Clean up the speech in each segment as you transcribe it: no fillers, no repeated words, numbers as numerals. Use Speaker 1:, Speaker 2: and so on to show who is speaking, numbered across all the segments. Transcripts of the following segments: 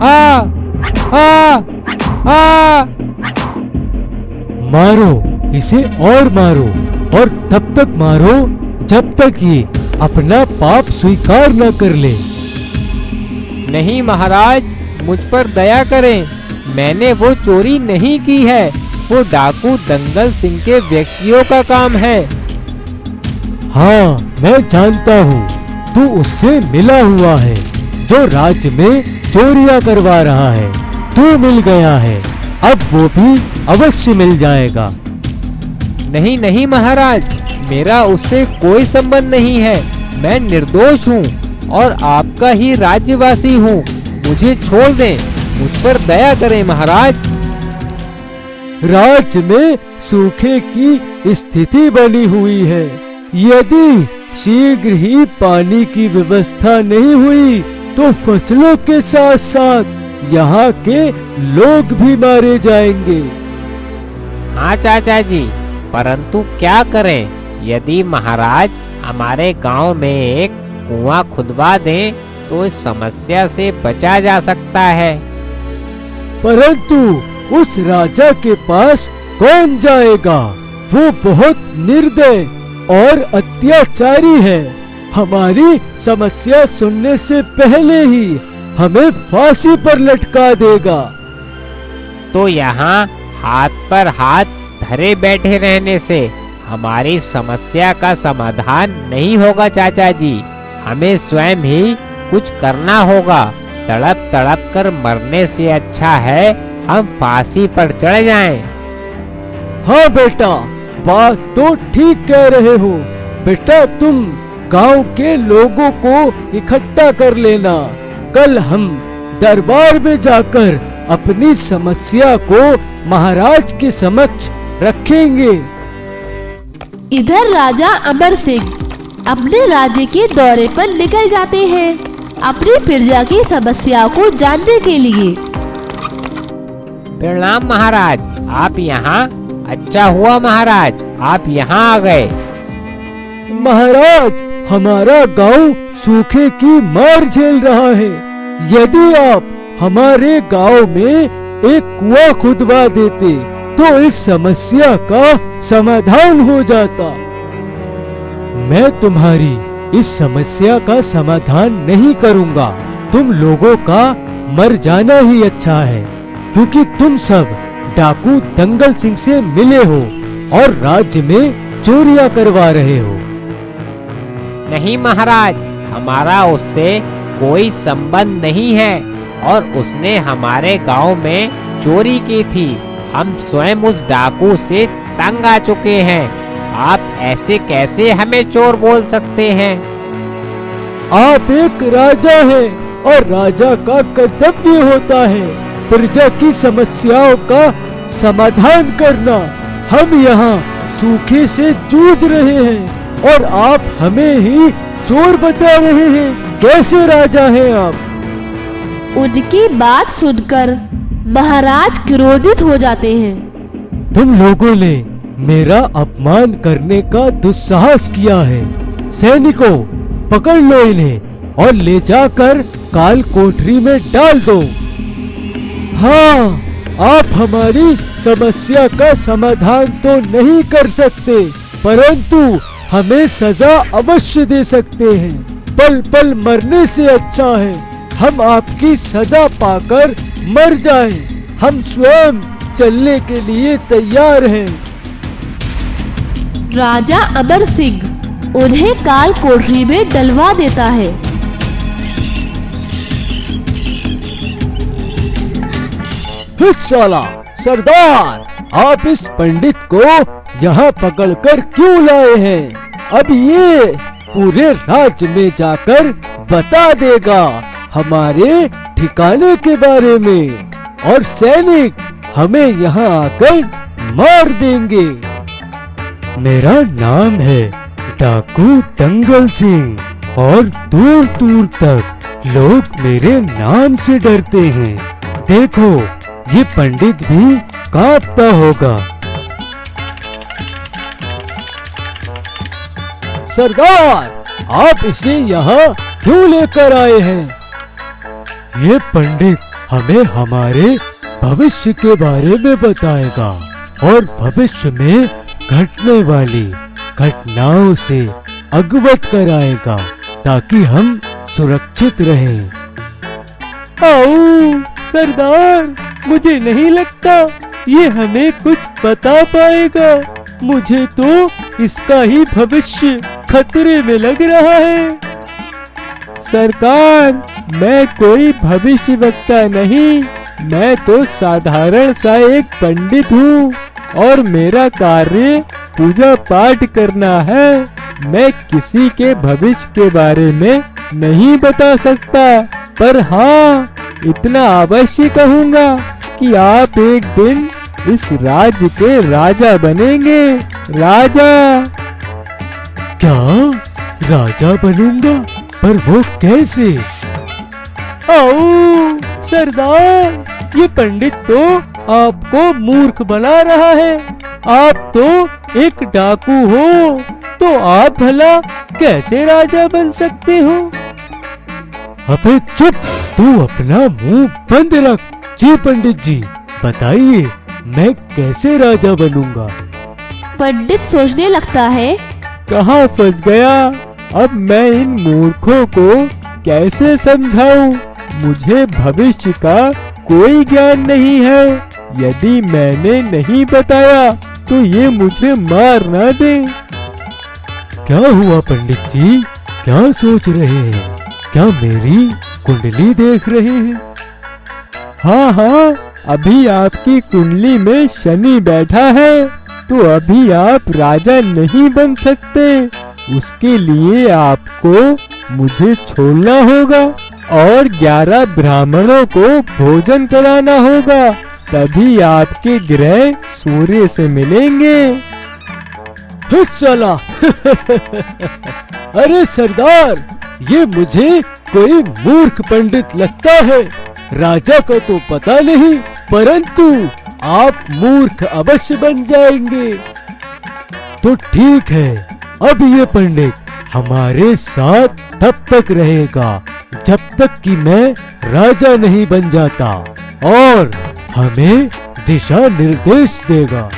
Speaker 1: आ आ आ
Speaker 2: मारो इसे और मारो, और तब तक मारो जब तक ये अपना पाप स्वीकार न कर ले।
Speaker 1: नहीं महाराज, मुझ पर दया करें। मैंने वो चोरी नहीं की है। वो डाकू दंगल सिंह के व्यक्तियों का काम है।
Speaker 2: हाँ, मैं जानता हूँ, तू उससे मिला हुआ है जो राज्य में चोरियां करवा रहा है। तू मिल गया है, अब वो भी अवश्य मिल जाएगा।
Speaker 1: नहीं नहीं महाराज, मेरा उससे कोई संबंध नहीं है। मैं निर्दोष हूँ और आपका ही राज्यवासी हूँ। मुझे छोड़ दें, मुझ पर दया करें महाराज।
Speaker 2: राज्य में सूखे की स्थिति बनी हुई है। यदि शीघ्र ही पानी की व्यवस्था नहीं हुई तो फसलों के साथ साथ यहाँ के लोग भी मारे जाएंगे।
Speaker 1: हाँ चाचा जी, परंतु क्या करें? यदि महाराज हमारे गांव में एक कुआं खुदवा दें तो इस समस्या से बचा जा सकता है।
Speaker 2: परंतु उस राजा के पास कौन जाएगा? वो बहुत निर्दय और अत्याचारी है। हमारी समस्या सुनने से पहले ही हमें फांसी पर लटका देगा।
Speaker 1: तो यहाँ हाथ पर हाथ धरे बैठे रहने से हमारी समस्या का समाधान नहीं होगा चाचा जी। हमें स्वयं ही कुछ करना होगा। तड़प तड़प कर मरने से अच्छा है हम फांसी पर चढ़ जाएं।
Speaker 2: हाँ बेटा, बात तो ठीक कह रहे हो। बेटा, तुम गांव के लोगों को इकट्ठा कर लेना। कल हम दरबार में जाकर अपनी समस्या को महाराज के समक्ष रखेंगे।
Speaker 3: इधर राजा अमर सिंह अपने राज्य के दौरे पर निकल जाते हैं अपनी प्रजा की समस्या को जानने के लिए।
Speaker 1: प्रणाम महाराज, आप यहाँ? अच्छा हुआ महाराज आप यहाँ आ गए।
Speaker 2: महाराज, हमारा गांव सूखे की मार झेल रहा है। यदि आप हमारे गांव में एक कुआं खुदवा देते तो इस समस्या का समाधान हो जाता। मैं तुम्हारी इस समस्या का समाधान नहीं करूंगा। तुम लोगों का मर जाना ही अच्छा है, क्योंकि तुम सब डाकू दंगल सिंह से मिले हो और राज्य में चोरियां करवा रहे हो।
Speaker 1: नहीं महाराज, हमारा उससे कोई संबंध नहीं है और उसने हमारे गांव में चोरी की थी। हम स्वयं उस डाकू से तंग आ चुके हैं। आप ऐसे कैसे हमें चोर बोल सकते हैं?
Speaker 2: आप एक राजा हैं और राजा का कर्तव्य होता है प्रजा की समस्याओं का समाधान करना। हम यहाँ सूखे से जूझ रहे हैं और आप हमें ही चोर बता रहे हैं। कैसे राजा हैं आप?
Speaker 3: उनकी बात सुनकर महाराज क्रोधित हो जाते हैं।
Speaker 2: तुम लोगों ने मेरा अपमान करने का दुस्साहस किया है। सैनिकों, पकड़ लो इन्हें और ले जाकर काल कोठरी में डाल दो। हाँ, आप हमारी समस्या का समाधान तो नहीं कर सकते, परंतु हमें सजा अवश्य दे सकते हैं। पल पल मरने से अच्छा है हम आपकी सजा पाकर मर जाएं। हम स्वयं चलने के लिए तैयार हैं।
Speaker 3: राजा अमर सिंह उन्हें काल कोठरी में डलवा देता है।
Speaker 2: साला सरदार, आप इस पंडित को यहाँ पकड़कर क्यों लाए हैं? अब ये पूरे राज्य में जाकर बता देगा हमारे ठिकाने के बारे में, और सैनिक हमें यहाँ आकर मार देंगे। मेरा नाम है डाकू दंगल सिंह और दूर दूर तक लोग मेरे नाम से डरते हैं। देखो, ये पंडित भी कांपता होगा। सरदार, आप इसे यहाँ क्यों लेकर आए हैं? ये पंडित हमें हमारे भविष्य के बारे में बताएगा और भविष्य में घटने वाली घटनाओं से अवगत कराएगा ताकि हम सुरक्षित रहें। आओ सरदार, मुझे नहीं लगता ये हमें कुछ बता पाएगा। मुझे तो इसका ही भविष्य खतरे में लग रहा है।
Speaker 1: सरकार, मैं कोई भविष्यवक्ता नहीं, मैं तो साधारण सा एक पंडित हूँ और मेरा कार्य पूजा पाठ करना है। मैं किसी के भविष्य के बारे में नहीं बता सकता, पर हाँ इतना अवश्य कहूँगा कि आप एक दिन इस राज्य के राजा बनेंगे। राजा।
Speaker 2: क्या राजा बनूंगा? पर वो कैसे?
Speaker 1: आओ सरदार, ये पंडित तो आपको मूर्ख बना रहा है। आप तो एक डाकू हो, तो आप भला कैसे राजा बन सकते हो?
Speaker 2: अबे चुप, तू अपना मुंह बंद रख। जी पंडित जी, बताइए मैं कैसे राजा बनूंगा?
Speaker 3: पंडित सोचने लगता है,
Speaker 1: कहाँ फंस गया? अब मैं इन मूर्खों को कैसे समझाऊं? मुझे भविष्य का कोई ज्ञान नहीं है। यदि मैंने नहीं बताया तो ये मुझे मार ना दे।
Speaker 2: क्या हुआ पंडित जी? क्या सोच रहे हैं? क्या मेरी कुंडली देख रहे हैं?
Speaker 1: हाँ हाँ, अभी आपकी कुंडली में शनि बैठा है, तो अभी आप राजा नहीं बन सकते। उसके लिए आपको मुझे छोड़ना होगा और 11 ब्राह्मणों को भोजन कराना होगा, तभी आपके ग्रह सूर्य से मिलेंगे।
Speaker 2: साला अरे सरदार, ये मुझे कोई मूर्ख पंडित लगता है। राजा को तो पता नहीं, परंतु आप मूर्ख अवश्य बन जाएंगे। तो ठीक है, अब ये पंडित हमारे साथ तब तक रहेगा जब तक कि मैं राजा नहीं बन जाता और हमें दिशा निर्देश देगा।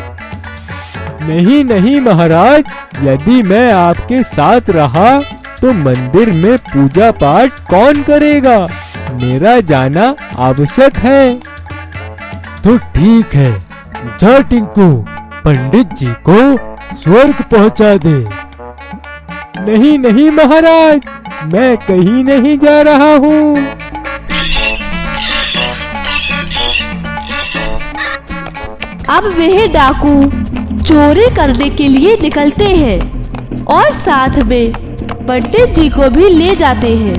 Speaker 1: नहीं नहीं महाराज, यदि मैं आपके साथ रहा तो मंदिर में पूजा पाठ कौन करेगा? मेरा जाना आवश्यक है।
Speaker 2: तो ठीक है, जा टिंकू, पंडित जी को स्वर्ग पहुंचा दे।
Speaker 1: नहीं नहीं महाराज, मैं कहीं नहीं जा रहा हूँ।
Speaker 3: अब वह डाकू चोरी करने के लिए निकलते हैं और साथ में पंडित जी को भी ले जाते हैं।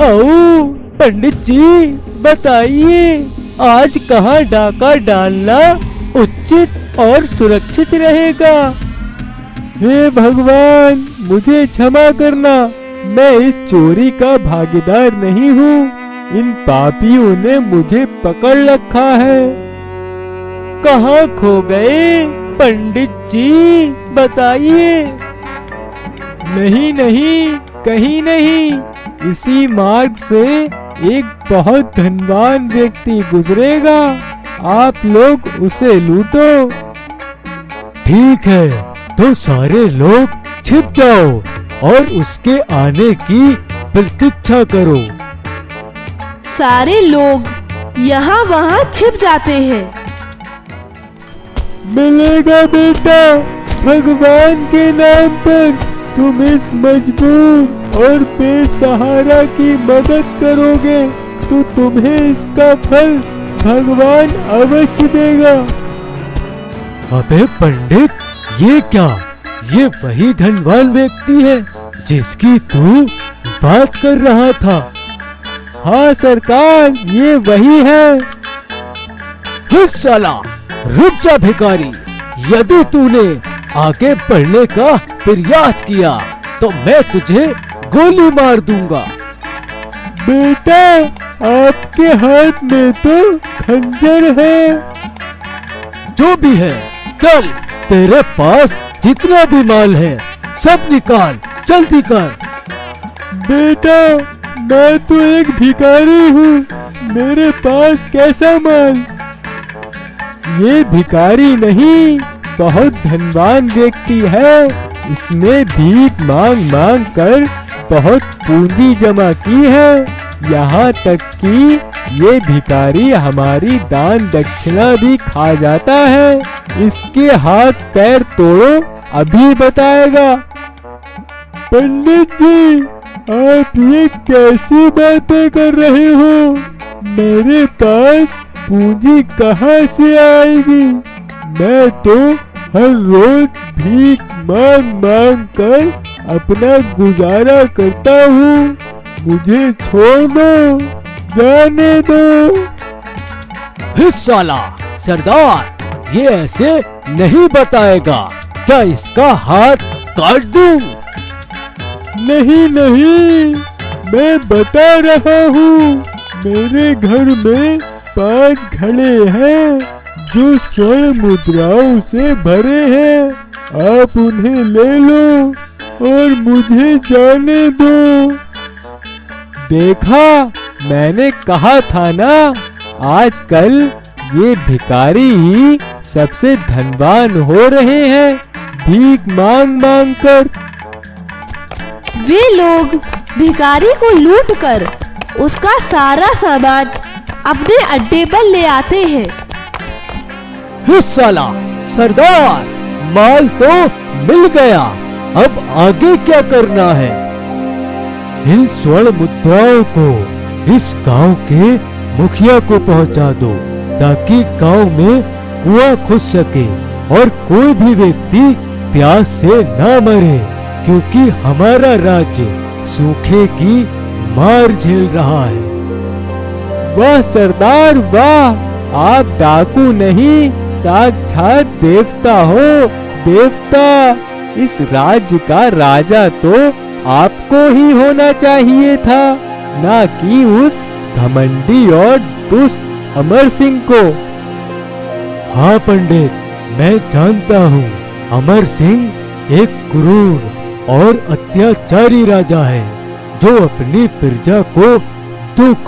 Speaker 1: आओ पंडित जी, बताइए आज कहाँ डाका डालना उचित और सुरक्षित रहेगा? हे भगवान, मुझे क्षमा करना, मैं इस चोरी का भागीदार नहीं हूँ। इन पापियों ने मुझे पकड़ रखा है। कहाँ खो गए पंडित जी, बताइए। नहीं नहीं, कहीं नहीं, इसी मार्ग से एक बहुत धनवान व्यक्ति गुजरेगा, आप लोग उसे लूटो।
Speaker 2: ठीक है, तो सारे लोग छिप जाओ और उसके आने की प्रतीक्षा करो।
Speaker 3: सारे लोग यहाँ वहाँ छिप जाते हैं।
Speaker 1: मिलेगा बेटा, भगवान के नाम पर तुम इस मजबूर और बेसहारा की मदद करोगे तो तुम्हें इसका फल भगवान अवश्य देगा।
Speaker 2: अबे पंडित, ये क्या? ये वही धनवान व्यक्ति है जिसकी तू बात कर रहा था?
Speaker 1: हाँ सरकार, ये वही है।
Speaker 2: साला, रुक जा भिखारी, यदि तूने आगे बढ़ने का प्रयास किया तो मैं तुझे गोली मार दूंगा।
Speaker 1: बेटा, आपके हाथ में तो खंजर है।
Speaker 2: जो भी है, चल, तेरे पास जितना भी माल है सब निकाल, जल्दी कर। बेटा, मैं तो एक भिखारी हूँ, मेरे पास कैसा माल? ये भिखारी नहीं, बहुत धनवान व्यक्ति है। इसने भीख मांग मांग कर बहुत पूंजी जमा की है। यहाँ तक कि ये भिखारी हमारी दान दक्षिणा भी खा जाता है। इसके हाथ पैर तोड़ो, अभी बताएगा। पंडित जी, आप ये कैसी बातें कर रहे हो? मेरे पास पूंजी कहाँ से आएगी? मैं तो हर रोज भीख मांग मांग कर अपना गुजारा करता हूँ। मुझे छोड़ दो, जाने दो। साला सरदार, ये ऐसे नहीं बताएगा। क्या इसका हाथ काट दूं? नहीं नहीं, मैं बता रहा हूँ। मेरे घर में 5 घड़े हैं जो स्वर्ण मुद्राओं से भरे हैं। आप उन्हें ले लो और मुझे जाने दो। देखा, मैंने कहा था ना, आजकल ये भिखारी ही सबसे धनवान हो रहे हैं, भीख मांग मांग कर।
Speaker 3: वे लोग भिखारी को लूटकर उसका सारा सामान अपने अड्डे पर ले आते हैं।
Speaker 2: साला सरदार, माल तो मिल गया, अब आगे क्या करना है? इन स्वर्ण मुद्राओं को इस गांव के मुखिया को पहुंचा दो, ताकि गांव में कुआं खुद सके और कोई भी व्यक्ति प्यास से न मरे, क्योंकि हमारा राज्य सूखे की मार झेल रहा है। वाह सरदार वाह, आप डाकू नहीं, साक्षात देवता हो, देवता। इस राज्य का राजा तो आपको ही होना चाहिए था, ना कि उस घमंडी और दुष्ट अमर सिंह को। हाँ पंडित, मैं जानता हूँ, अमर सिंह एक क्रूर और अत्याचारी राजा है, जो अपनी प्रजा को दुख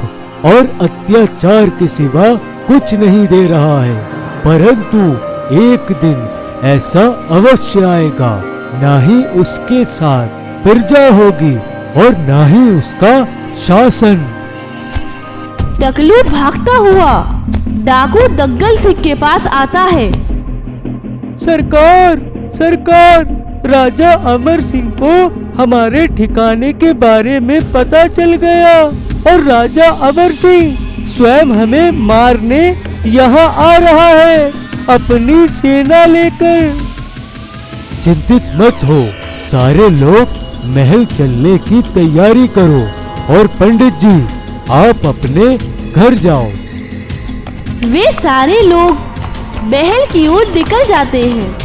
Speaker 2: और अत्याचार के सिवा कुछ नहीं दे रहा है। परंतु एक दिन ऐसा अवश्य आएगा, ना ही उसके साथ प्रजा होगी और ना ही उसका शासन।
Speaker 3: टकलू भागता हुआ डाकू दंगल सिंह के पास आता है।
Speaker 2: सरकार, सरकार, राजा अमर सिंह को हमारे ठिकाने के बारे में पता चल गया और राजा अमर सिंह स्वयं हमें मारने यहाँ आ रहा है, अपनी सेना लेकर। चिंतित मत हो, सारे लोग महल चलने की तैयारी करो और पंडित जी आप अपने घर जाओ।
Speaker 3: वे सारे लोग महल की ओर निकल जाते हैं।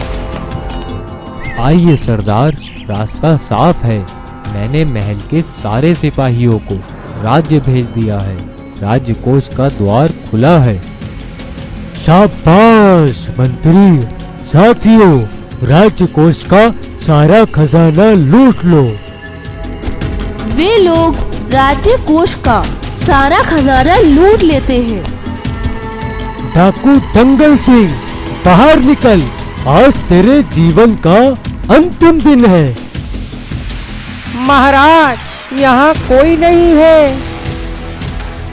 Speaker 1: आइए सरदार, रास्ता साफ है। मैंने महल के सारे सिपाहियों को राज्य भेज दिया है, राज्य कोष का द्वार खुला है।
Speaker 2: शाबाश मंत्री, साथियों, राज्य कोष का सारा खजाना लूट लो।
Speaker 3: वे लोग राज्य कोष का सारा खजाना लूट लेते हैं।
Speaker 2: डाकू दंगल सिंह, बाहर निकल, आज तेरे जीवन का अंतिम दिन है।
Speaker 1: महाराज, यहाँ कोई नहीं है।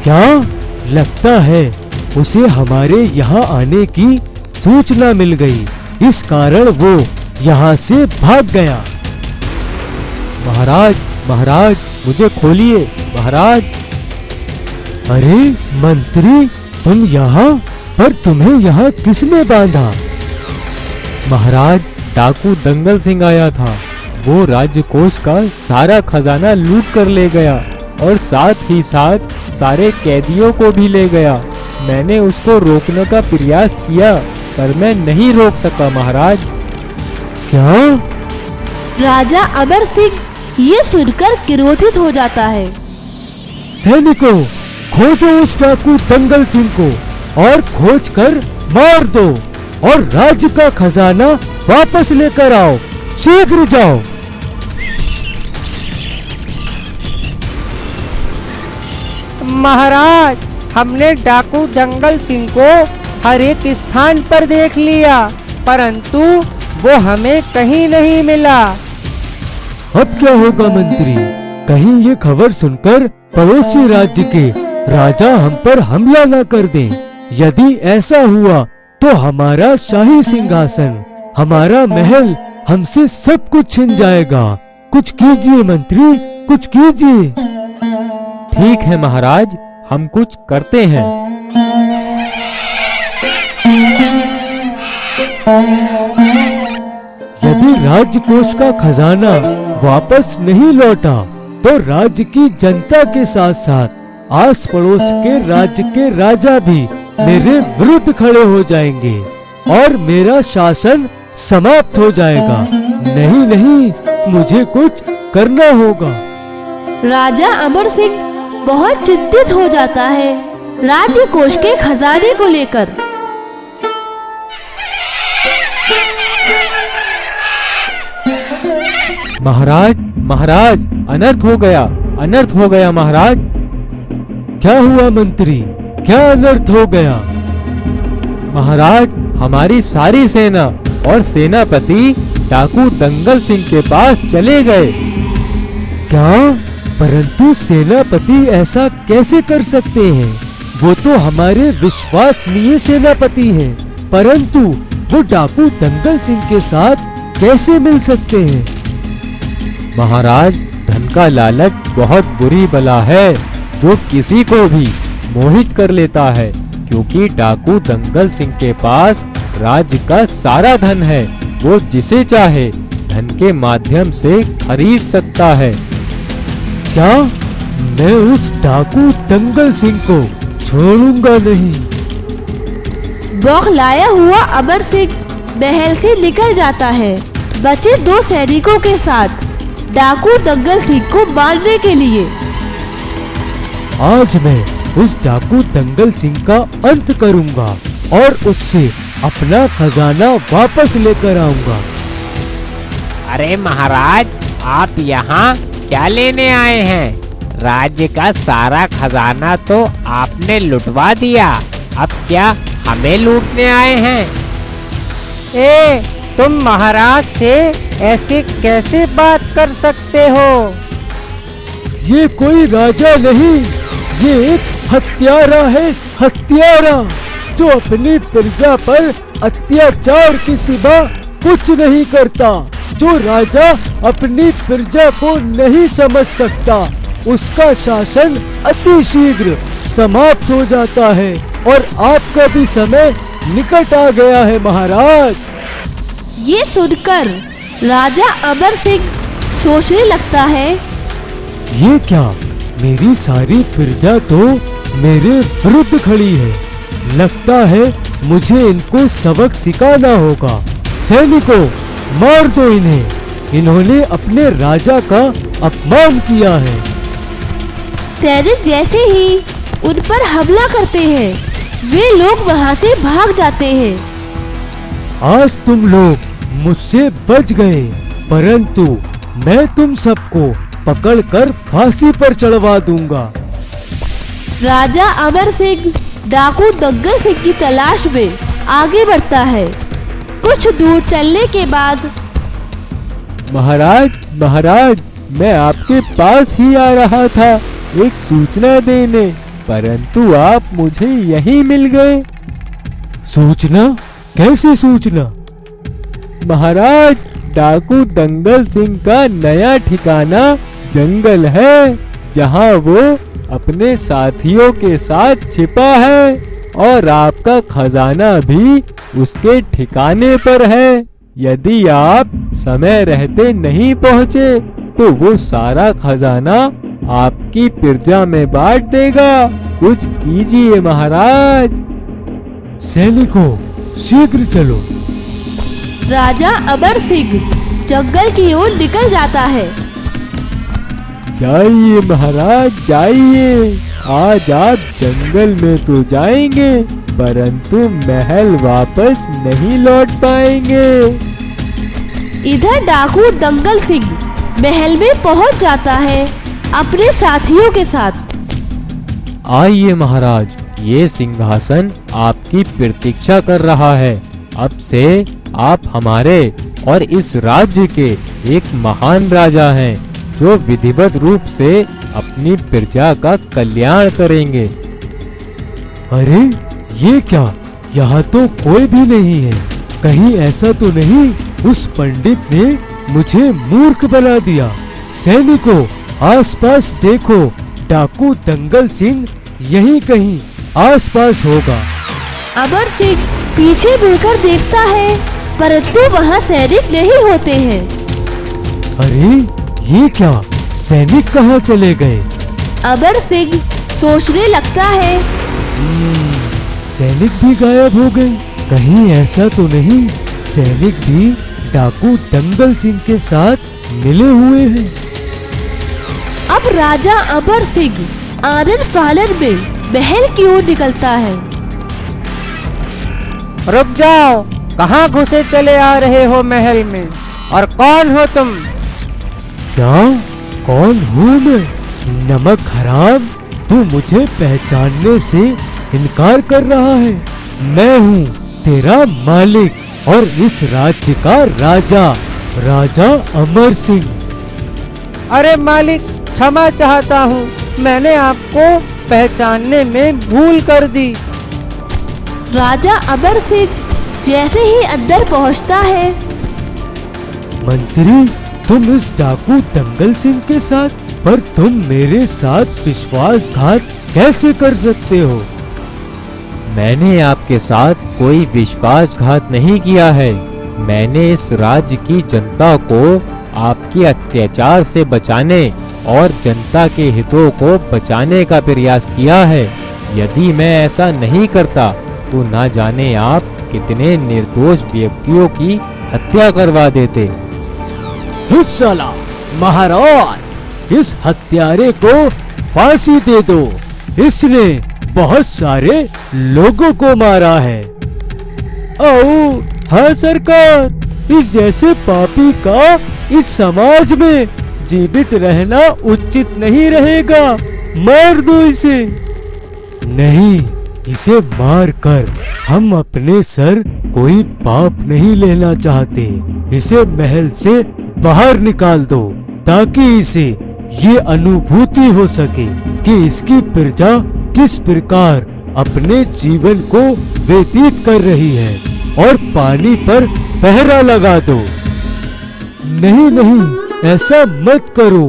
Speaker 2: क्या लगता है उसे हमारे यहाँ आने की सूचना मिल गई, इस कारण वो यहाँ से भाग गया।
Speaker 1: महाराज, महाराज, मुझे खोलिए महाराज।
Speaker 2: अरे मंत्री, तुम यहाँ, पर तुम्हें यहाँ किसने बांधा?
Speaker 1: महाराज, डाकू दंगल सिंह आया था। वो राज्य कोष का सारा खजाना लूट कर ले गया और साथ ही साथ सारे कैदियों को भी ले गया। मैंने उसको रोकने का प्रयास किया, पर मैं नहीं रोक सका महाराज।
Speaker 2: क्या?
Speaker 3: राजा अमर सिंह ये सुनकर क्रोधित हो जाता है।
Speaker 2: सैनिकों, खोजो उस डाकू दंगल सिंह को और खोज कर मार दो और राज्य का खजाना वापस लेकर आओ, शीघ्र जाओ।
Speaker 1: महाराज, हमने डाकू दंगल सिंह को हर एक स्थान पर देख लिया, परंतु वो हमें कहीं नहीं मिला।
Speaker 2: अब क्या होगा मंत्री? कहीं ये खबर सुनकर पड़ोसी राज्य के राजा हम पर हमला न कर दें। यदि ऐसा हुआ तो हमारा शाही सिंहासन, हमारा महल, हमसे सब कुछ छिन जाएगा। कुछ कीजिए मंत्री, कुछ कीजिए।
Speaker 1: ठीक है महाराज, हम कुछ करते हैं।
Speaker 2: यदि राजकोष का खजाना वापस नहीं लौटा तो राज्य की जनता के साथ साथ आस पड़ोस के राज्य के राजा भी मेरे विरुद्ध खड़े हो जाएंगे और मेरा शासन समाप्त हो जाएगा। नहीं नहीं, मुझे कुछ करना होगा।
Speaker 3: राजा अमर सिंह बहुत चिंतित हो जाता है राज्य कोष के खजाने को लेकर।
Speaker 2: महाराज, महाराज, अनर्थ हो गया, अनर्थ हो गया महाराज। क्या हुआ मंत्री? क्या अनर्थ हो गया?
Speaker 1: महाराज, हमारी सारी सेना और सेनापति डाकू दंगल सिंह के पास चले गए।
Speaker 2: क्या? परंतु सेनापति ऐसा कैसे कर सकते हैं? वो तो हमारे विश्वसनीय सेनापति हैं, परंतु वो डाकू दंगल सिंह के साथ कैसे मिल सकते हैं?
Speaker 1: महाराज, धन का लालच बहुत बुरी बला है जो किसी को भी मोहित कर लेता है, क्योंकि डाकू दंगल सिंह के पास राज्य का सारा धन है। वो जिसे चाहे धन के माध्यम से खरीद सकता है।
Speaker 2: क्या? मैं उस डाकू दंगल सिंह को छोड़ूंगा नहीं।
Speaker 3: बौखलाया हुआ अमर सिंह महल से निकल जाता है, बचे 2 सैनिकों के साथ डाकू दंगल सिंह को मारने के लिए।
Speaker 2: आज मैं उस डाकू दंगल सिंह का अंत करूंगा और उससे अपना खजाना वापस लेकर आऊंगा।
Speaker 1: अरे महाराज, आप यहाँ क्या लेने आए हैं? राज्य का सारा खजाना तो आपने लुटवा दिया, अब क्या हमें लूटने आए हैं? तुम महाराज से ऐसे कैसे बात कर सकते हो?
Speaker 2: ये कोई राजा नहीं, ये एक हत्यारा है, हत्यारा, जो अपनी प्रजा पर अत्याचार के सिवा कुछ नहीं करता। जो राजा अपनी प्रजा को नहीं समझ सकता, उसका शासन अति शीघ्र समाप्त हो जाता है और आपका भी समय निकट आ गया है महाराज।
Speaker 3: ये सुनकर राजा अमर सिंह सोचने लगता है,
Speaker 2: ये क्या? मेरी सारी प्रजा तो मेरे विरुद्ध खड़ी है। लगता है मुझे इनको सबक सिखाना होगा। सैनिकों, मार दो इन्हें, इन्होंने अपने राजा का अपमान किया है।
Speaker 3: सैनिक जैसे ही उन पर हमला करते हैं, वे लोग वहां से भाग जाते हैं।
Speaker 2: आज तुम लोग मुझसे बच गए, परंतु मैं तुम सबको पकड़कर फांसी पर चढ़वा दूंगा।
Speaker 3: राजा अमर सिंह डाकू दंगल सिंह की तलाश में आगे बढ़ता है। कुछ दूर चलने के बाद,
Speaker 1: महाराज, महाराज, मैं आपके पास ही आ रहा था एक सूचना देने, परंतु आप मुझे यहीं मिल गए।
Speaker 2: सूचना? कैसी सूचना?
Speaker 1: महाराज, डाकू दंगल सिंह का नया ठिकाना जंगल है, जहां वो अपने साथियों के साथ छिपा है और आपका खजाना भी उसके ठिकाने पर है। यदि आप समय रहते नहीं पहुंचे तो वो सारा खजाना आपकी प्रजा में बांट देगा। कुछ कीजिए महाराज।
Speaker 2: सैनिकों, शीघ्र चलो।
Speaker 3: राजा अमर सिंह जंगल की ओर निकल जाता है।
Speaker 1: जाइए महाराज, जाइए। आज आप जंगल में तो जाएंगे, परंतु महल वापस नहीं लौट पाएंगे।
Speaker 3: इधर डाकू दंगल सिंह महल में पहुंच जाता है अपने साथियों के साथ।
Speaker 2: आइए महाराज, ये सिंहासन आपकी प्रतीक्षा कर रहा है। अब से आप हमारे और इस राज्य के एक महान राजा हैं, जो विधिवत रूप से अपनी प्रजा का कल्याण करेंगे। अरे ये क्या, यहाँ तो कोई भी नहीं है। कहीं ऐसा तो नहीं उस पंडित ने मुझे मूर्ख बना दिया। सैनिकों, आसपास देखो, डाकू दंगल सिंह यहीं कहीं आसपास होगा।
Speaker 3: अमर सिंह पीछे मुड़कर देखता है, परंतु वहाँ सैनिक नहीं होते हैं।
Speaker 2: अरे ये क्या, सैनिक कहाँ चले गए?
Speaker 3: अमर सिंह सोचने लगता है,
Speaker 2: सैनिक भी गायब हो गए। कहीं ऐसा तो नहीं सैनिक भी डाकू दंगल सिंह के साथ मिले हुए हैं।
Speaker 3: अब राजा अमर सिंह आनन फानन में महल की ओर निकलता है।
Speaker 1: रुक जाओ, कहाँ घुसे चले आ रहे हो महल में, और कौन हो तुम?
Speaker 2: क्या, कौन हूँ मैं? नमक हराम, तू मुझे पहचानने से इनकार कर रहा है। मैं हूँ तेरा मालिक और इस राज्य का राजा, राजा अमर सिंह।
Speaker 1: अरे मालिक, क्षमा चाहता हूँ, मैंने आपको पहचानने में भूल कर दी।
Speaker 3: राजा अमर सिंह जैसे ही अंदर पहुँचता है,
Speaker 2: मंत्री, तुम इस डाकू दंगल सिंह के साथ, पर तुम मेरे साथ विश्वासघात कैसे कर सकते हो? मैंने आपके साथ कोई विश्वासघात नहीं किया है। मैंने इस राज्य की जनता को आपके अत्याचार से बचाने और जनता के हितों को बचाने का प्रयास किया है। यदि मैं ऐसा नहीं करता तो ना जाने आप कितने निर्दोष व्यक्तियों की हत्या करवा देते। साला महाराज, इस हत्यारे को फांसी दे दो। इसने बहुत सारे लोगों को मारा है। आओ, हाँ सरकार, इस जैसे पापी का इस समाज में जीवित रहना उचित नहीं रहेगा। मार दो इसे। नहीं, इसे मार कर हम अपने सर कोई पाप नहीं लेना चाहते। इसे महल से बाहर निकाल दो, ताकि इसे ये अनुभूति हो सके कि इसकी प्रजा किस प्रकार अपने जीवन को व्यतीत कर रही है, और पानी पर पहरा लगा दो। नहीं नहीं, ऐसा मत करो।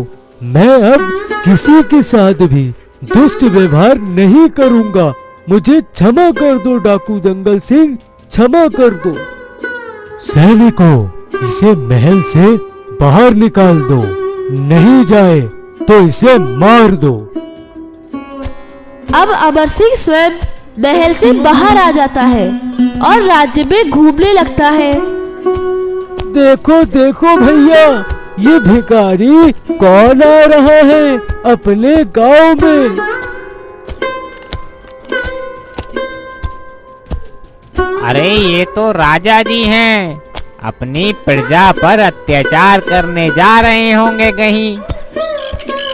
Speaker 2: मैं अब किसी के साथ भी दुष्ट व्यवहार नहीं करूंगा। मुझे क्षमा कर दो डाकू दंगल सिंह, क्षमा कर दो। सैनिकों, इसे महल से बाहर निकाल दो। नहीं जाए तो इसे मार दो।
Speaker 3: अब अमर सिंह स्वयं महल से बाहर आ जाता है और राज्य में घूमने लगता है।
Speaker 2: देखो देखो भैया, ये भिखारी कौन आ रहा है अपने गांव में।
Speaker 1: अरे ये तो राजा जी हैं, अपनी प्रजा पर अत्याचार करने जा रहे होंगे कहीं।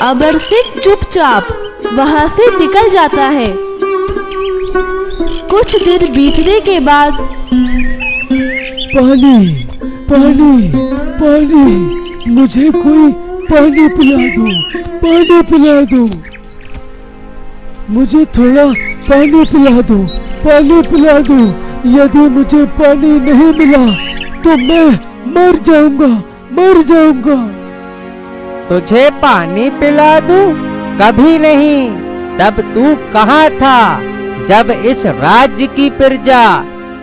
Speaker 3: अमर सिंह चुपचाप वहाँ से निकल जाता है। कुछ दिन बीतने के बाद,
Speaker 2: पानी पानी पानी, मुझे कोई पानी पिला दो, पानी पिला दो। मुझे थोड़ा पानी पिला दो, पानी पिला दो। यदि मुझे पानी नहीं मिला तो मैं मर जाऊंगा, मर जाऊंगा।
Speaker 1: तुझे पानी पिला दूं? कभी नहीं। तब तू कहाँ था जब इस राज्य की प्रजा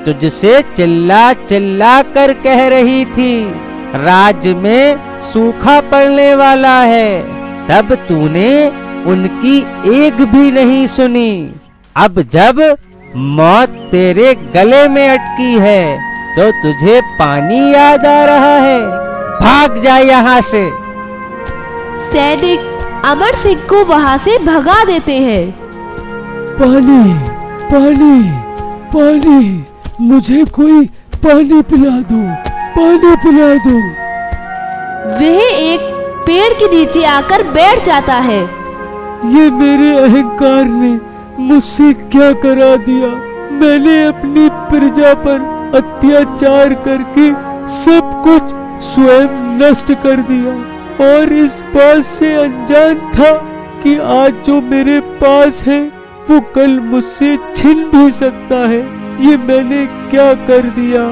Speaker 1: तुझसे चिल्ला चिल्ला कर कह रही थी राज्य में सूखा पड़ने वाला है? तब तूने उनकी एक भी नहीं सुनी। अब जब मौत तेरे गले में अटकी है तो तुझे पानी याद आ रहा है? भाग जा यहाँ से।
Speaker 3: सैनिक अमर सिंह को वहाँ से भगा देते हैं।
Speaker 2: पानी पानी पानी, मुझे कोई पानी पिला दो, पानी पिला दो।
Speaker 3: वह एक पेड़ के नीचे आकर बैठ जाता है।
Speaker 2: ये मेरे अहंकार ने मुझसे क्या करा दिया। मैंने अपनी प्रजा पर अत्याचार करके सब कुछ स्वयं नष्ट कर दिया और इस बात से अनजान था कि आज जो मेरे पास है वो कल मुझसे छिन भी सकता है। ये मैंने क्या कर दिया।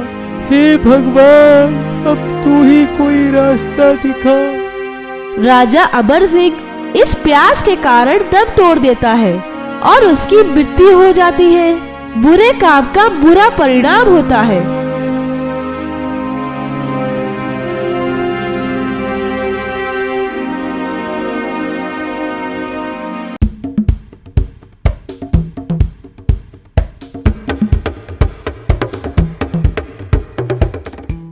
Speaker 2: हे भगवान, अब तू ही कोई रास्ता दिखा।
Speaker 3: राजा अमर सिंह इस प्यास के कारण दम तोड़ देता है और उसकी मृत्यु हो जाती है। बुरे काम का बुरा परिणाम होता है।